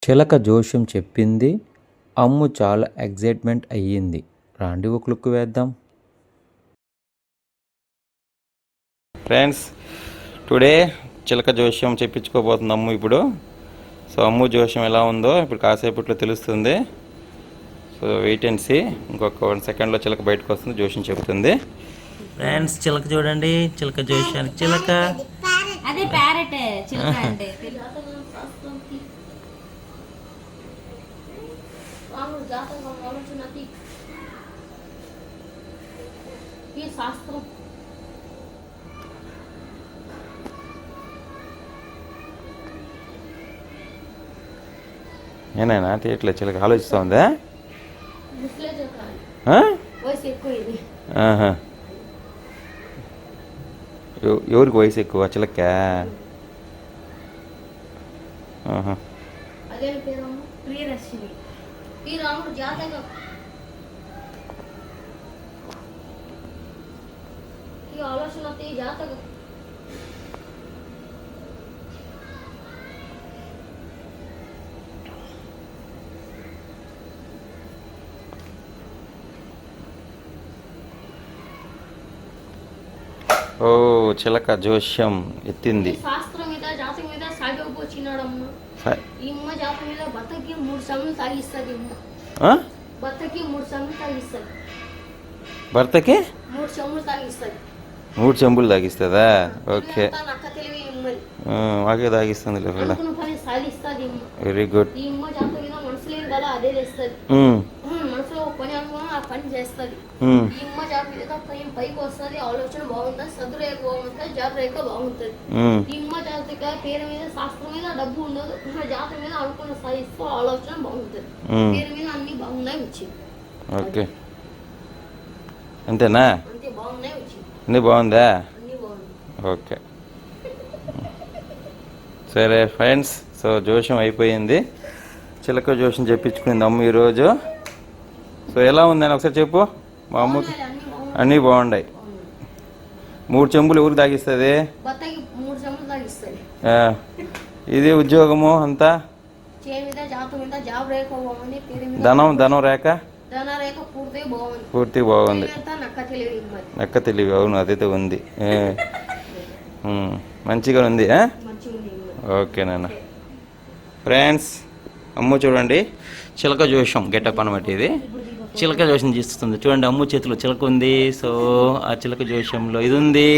చిలక జోష్యం చెప్పింది. అమ్ము చాలా ఎగ్జైట్మెంట్ అయ్యింది. రాండి ఒక లుక్ వేద్దాం. ఫ్రెండ్స్, టుడే చిలక జోష్యం చెప్పించుకోబోతుంది అమ్ము ఇప్పుడు. సో అమ్ము జోష్యం ఎలా ఉందో ఇప్పుడు కాసేపట్లో తెలుస్తుంది. So wait and see. ఇంకొక 1 సెకండ్లో చిలక బయటకు వస్తుంది, జోష్యం చెప్తుంది. ఫ్రెండ్స్, చిలక చూడండి, చిలక జోష్యానికి చిలక. అదే ప్యారెట్ చిలక అంటే శాస్త్రం. ఏనాయనా తీయట్లే, చిలక ఆలోచిస్తూ ఉందా? ఎవరికి వయసు ఎక్కువ? చిలక. ఆలోచన జాతక ఓ చిలక జోష్యం ఎత్తింది. శాస్త్రం మీద జాతకం మీద సాగిపోచ్చినాడమ్మా. ఈ అమ్మ జాతకం మీద భర్తకి 3 సమయం తాగిస్తుంది. భర్తకి 3 సమయం తాగిస్తుంది. భర్తకి 3 చెంబులు తాగిస్తుంది. 3 చెంబులు తాగిస్తుందా? ఓకే, నక్క తెలివి ఇమ్మని మాకే తాగిస్తుంది. పని సాధిస్తుంది. Very good. ఈ అమ్మ జాతకం మీద మనసు లేని కదా అదే చేస్తుంది. మనసులో పని అనుకున్నా ఆ పని చేస్తుంది. ఈ అమ్మ జాతకం మీద పైకి వస్తుంది, ఆలోచన బాగుంటుంది, సదురేఖ బాగుంటుంది, జాతరేఖ బాగుంటుంది. ఈ అమ్మ జాతక పేరు మీద శాస్త్రం మీద డబ్బు ఉండదు, జాతకం మీద అనుకున్న సాధిస్తూ ఆలోచన బాగుంటుంది. పేరు మీద అన్ని బాగున్నాయి వచ్చింది. ఓకే, అంతేనా? అంతే, బాగున్నాయి వచ్చింది. అన్నీ బాగుందా? అన్ని బాగుంది. ఓకే, సరే ఫ్రెండ్స్. సో జోష్యం అయిపోయింది, చిలక జోష్యం చెప్పించుకుంది అమ్మ ఈరోజు. సో ఎలా ఉందని ఒకసారి చెప్పు. మా అమ్మకి అన్నీ బాగున్నాయి. 3 చెంబులు ఎవరికి తాగిస్తుంది? ఇది ఉద్యోగము అంతా ధనం రేఖ పూర్తి బాగుంది. నక్క తెలివి, అవును అదైతే ఉంది. మంచిగా ఉంది. ఓకే నాన్న. ఫ్రెండ్స్, అమ్ము చూడండి, చిలక జోష్యం గెటప్ అనమాట ఇది. చిలక జోష్యం చేస్తుంది చూడండి. అమ్ము చేతిలో చిలక ఉంది. సో ఆ చిలక జోష్యంలో ఇది ఉంది.